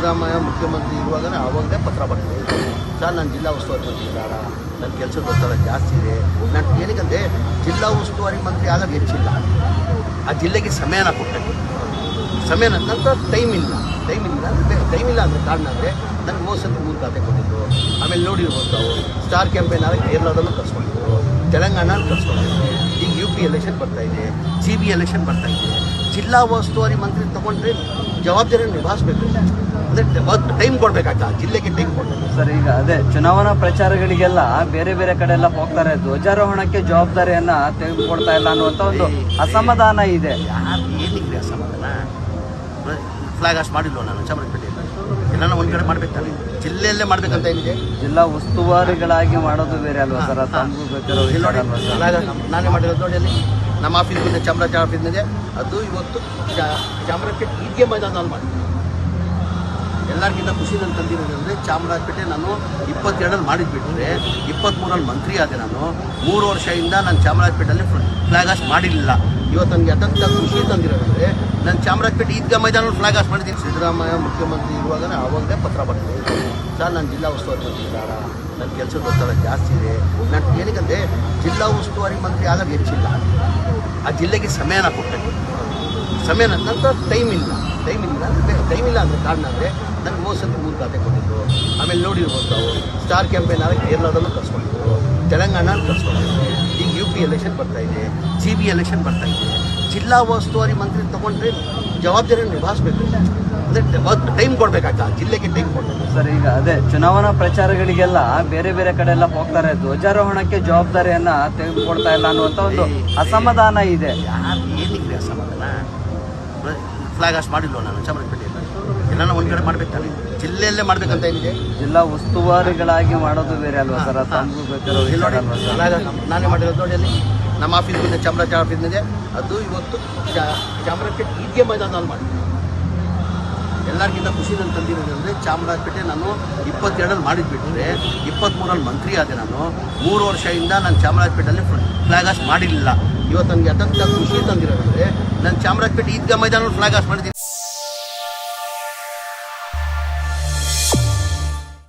ಸಿದ್ದರಾಮಯ್ಯ ಮುಖ್ಯಮಂತ್ರಿ ಇರುವಾಗಲೇ ಆವಾಗಲೇ ಪತ್ರ ಬರ್ತೀವಿ ಸರ್, ನಾನು ಜಿಲ್ಲಾ ಉಸ್ತುವಾರಿ ಮಂತ್ರಿ ಬೇಡ, ನನ್ನ ಕೆಲಸದ ಒತ್ತಡ ಜಾಸ್ತಿ ಇದೆ. ನಾನು ಏನಕ್ಕಂದರೆ ಜಿಲ್ಲಾ ಉಸ್ತುವಾರಿ ಮಂತ್ರಿ ಆಗೋದು ಹೆಚ್ಚಿಲ್ಲ, ಆ ಜಿಲ್ಲೆಗೆ ಸಮಯನ ಕೊಟ್ಟೆ. ಸಮಯನ ನಂತರ ಟೈಮ್ ಇಲ್ಲ ಅಂದರೆ ಕಾರಣ ಅಂದರೆ ನನಗೆ ಮೋಸದ 3 ಖಾತೆ ಕೊಟ್ಟಿದ್ದು. ಆಮೇಲೆ ನೋಡಿರ್ಬೋದು ನಾವು ಸ್ಟಾರ್ ಕ್ಯಾಂಪೇನ್ ಆಗಿ ಕೇರಳದಲ್ಲೂ ಕರ್ಸ್ಕೊಂಡಿದ್ರು, ತೆಲಂಗಾಣಲ್ಲಿ ಕರ್ಸ್ಕೊಂಡಿದ್ರು. ಈಗ UP ಎಲೆಕ್ಷನ್ ಬರ್ತಾಯಿದೆ, GB ಎಲೆಕ್ಷನ್ ಬರ್ತಾಯಿದೆ. ಜಿಲ್ಲಾ ಉಸ್ತುವಾರಿ ಮಂತ್ರಿ ತೊಗೊಂಡ್ರೆ ಜವಾಬ್ದಾರಿಯನ್ನು ನಿಭಾಯಿಸಬೇಕು, ಅಂದರೆ ಟೈಮ್ ಕೊಡಬೇಕಾಗ್ತದೆ, ಜಿಲ್ಲೆಗೆ ಟೈಮ್ ಕೊಡಬೇಕು. ಸರ್, ಈಗ ಅದೇ ಚುನಾವಣಾ ಪ್ರಚಾರಗಳಿಗೆಲ್ಲ ಬೇರೆ ಬೇರೆ ಕಡೆ ಎಲ್ಲ ಹೋಗ್ತಾರೆ, ಧ್ವಜಾರೋಹಣಕ್ಕೆ ಜವಾಬ್ದಾರಿಯನ್ನ ತೆಗೆದುಕೊಡ್ತಾ ಇಲ್ಲ ಅನ್ನುವಂಥ ಒಂದು ಅಸಮಾಧಾನ ಇದೆ. ಯಾರು ಏನಿದೆ ಅಸಮಾಧಾನ? ಫ್ಲಾಗ್ ಹಾಸ್ಟ್ ಮಾಡಿಲ್ವ ನಾನು ಚಾಮರಾಜಪೇಟೆಯಲ್ಲಿ? ಎಲ್ಲ ಒಂದು ಕಡೆ ಮಾಡ್ಬೇಕಾದ್ರೆ ಜಿಲ್ಲೆಯಲ್ಲೇ ಮಾಡ್ಬೇಕಂತ ಏನಿದೆ? ಜಿಲ್ಲಾ ಉಸ್ತುವಾರಿಗಳಾಗಿ ಮಾಡೋದು ಬೇರೆ ಅಲ್ವಾ ಸರ್? ತಮಗೂ ನಾನೇ ಮಾಡಿರೋದು ನೋಡಿ, ಅಲ್ಲಿ ನಮ್ಮ ಆಫೀಸ್ ಇದೆ, ಚಾಮರಾಜ ಆಫೀಸ್ ಇದೆ. ಅದು ಇವತ್ತು ಚಾಮರಾಜಪೇಟೆ ಈದ್ಗೆ ಮೈದಾನದಲ್ಲಿ ಮಾಡಿ ಎಲ್ಲರಿಗಿಂತ ಖುಷಿ ನಾನು ತಂದಿರೋದಂದರೆ ಚಾಮರಾಜಪೇಟೆ ನಾನು 22ರಲ್ಲಿ ಮಾಡಿದ್ಬಿಟ್ರೆ 23ರಲ್ಲಿ ಮಂತ್ರಿ ಆದೆ. ನಾನು 3 ವರ್ಷದಿಂದ ನಾನು ಚಾಮರಾಜಪೇಟೆಯಲ್ಲಿ ಫ್ಲಾಗ್ ಹಾಸ್ಟ್ ಮಾಡಿರಲಿಲ್ಲ. ಇವತ್ತು ನನಗೆ ಅತ್ಯಂತ ಖುಷಿ ತಂದಿರೋದಂದರೆ ನಾನು ಚಾಮರಾಜಪೇಟೆ ಈದ್ಗಾ ಮೈದಾನದಲ್ಲಿ ಫ್ಲಾಗ್ ಹಾಸ್ಟ್ ಮಾಡಿದ್ದೀನಿ. ಸಿದ್ದರಾಮಯ್ಯ ಮುಖ್ಯಮಂತ್ರಿ ಇರುವಾಗಲೇ ಆವಾಗಲೇ ಪತ್ರ ಬರ್ತೀವಿ ಸರ್, ನಾನು ಜಿಲ್ಲಾ ಉಸ್ತುವಾರಿ ಮಂತ್ರಿ ಬೇಡ, ನನ್ನ ಕೆಲಸದ ಒತ್ತಡ ಜಾಸ್ತಿ ಇದೆ. ನಾನು ಏನಕ್ಕಂದರೆ ಜಿಲ್ಲಾ ಉಸ್ತುವಾರಿ ಮಂತ್ರಿ ಆಗೋದು ಹೆಚ್ಚಿಲ್ಲ, ಆ ಜಿಲ್ಲೆಗೆ ಸಮಯನ ಕೊಟ್ಟೆ. ಸಮಯನ ನಂತರ ಟೈಮ್ ಇಲ್ಲ ಅಂದರೆ ಕಾರಣ ಅಂದರೆ ನನಗೆ ಮೋಸದ 3 ಖಾತೆ ಕೊಟ್ಟಿದ್ದು. ಆಮೇಲೆ ನೋಡಿರ್ಬೋದು ನಾವು ಸ್ಟಾರ್ ಕ್ಯಾಂಪೇನ್ ಆಗಿ ಕೇರಳದಲ್ಲೂ ಕರ್ಸ್ಕೊಂಡಿದ್ರು, ತೆಲಂಗಾಣಲ್ಲಿ ಕರ್ಸ್ಕೊಂಡಿದ್ರು. ಈಗ UP ಎಲೆಕ್ಷನ್ ಬರ್ತಾಯಿದೆ, GB ಎಲೆಕ್ಷನ್ ಬರ್ತಾಯಿದೆ. ಜಿಲ್ಲಾ ಉಸ್ತುವಾರಿ ಮಂತ್ರಿ ತೊಗೊಂಡ್ರೆ ಜವಾಬ್ದಾರಿಯನ್ನು ನಿಭಾಯಿಸಬೇಕು, ಅಂದರೆ ಟೈಮ್ ಕೊಡಬೇಕಾಗ್ತದೆ, ಜಿಲ್ಲೆಗೆ ಟೈಮ್ ಕೊಡಬೇಕು. ಸರ್, ಈಗ ಅದೇ ಚುನಾವಣಾ ಪ್ರಚಾರಗಳಿಗೆಲ್ಲ ಬೇರೆ ಬೇರೆ ಕಡೆ ಎಲ್ಲ ಹೋಗ್ತಾರೆ, ಧ್ವಜಾರೋಹಣಕ್ಕೆ ಜವಾಬ್ದಾರಿಯನ್ನ ತೆಗೆದುಕೊಡ್ತಾ ಇಲ್ಲ ಅನ್ನುವಂಥ ಒಂದು ಅಸಮಾಧಾನ ಇದೆ. ಯಾರು ಏನಿದೆ ಅಸಮಾಧಾನ? ಫ್ಲಾಗ್ ಹಾಸ್ಟ್ ಮಾಡಿಲ್ವ ನಾನು ಚಾಮರಾಜಪೇಟೆಯಲ್ಲಿ? ಎಲ್ಲ ಒಂದು ಕಡೆ ಮಾಡ್ಬೇಕಾದ್ರೆ ಜಿಲ್ಲೆಯಲ್ಲೇ ಮಾಡ್ಬೇಕಂತ ಏನಿದೆ? ಜಿಲ್ಲಾ ಉಸ್ತುವಾರಿಗಳಾಗಿ ಮಾಡೋದು ಬೇರೆ ಅಲ್ವಾ ಸರ್? ತಮಗೂ ನಾನೇ ಮಾಡಿರೋದು ನೋಡಿ, ಅಲ್ಲಿ ನಮ್ಮ ಆಫೀಸ್ ಇದೆ, ಚಾಮರಾಜ ಆಫೀಸ್ ಇದೆ. ಅದು ಇವತ್ತು ಚಾಮರಾಜಪೇಟೆ ಈದ್ಗೆ ಮೈದಾನದಲ್ಲಿ ಮಾಡಿ ಎಲ್ಲರಿಗಿಂತ ಖುಷಿ ನಾನು ತಂದಿರೋದಂದರೆ ಚಾಮರಾಜಪೇಟೆ ನಾನು 22ರಲ್ಲಿ ಮಾಡಿದ್ಬಿಟ್ರೆ 23ರಲ್ಲಿ ಮಂತ್ರಿ ಆದೆ. ನಾನು 3 ವರ್ಷದಿಂದ ನಾನು ಚಾಮರಾಜಪೇಟೆಯಲ್ಲಿ ಫ್ಲಾಗ್ ಹಾಸ್ಟ್ ಮಾಡಿರಲಿಲ್ಲ. ಇವತ್ತು ನನಗೆ ಅತ್ಯಂತ ಖುಷಿ ತಂದಿರೋದಂದರೆ ನಾನು ಚಾಮರಾಜಪೇಟೆ ಈದ್ಗಾ ಮೈದಾನದಲ್ಲಿ ಫ್ಲಾಗ್ ಹಾಸ್ಟ್ ಮಾಡಿದ್ದೀನಿ.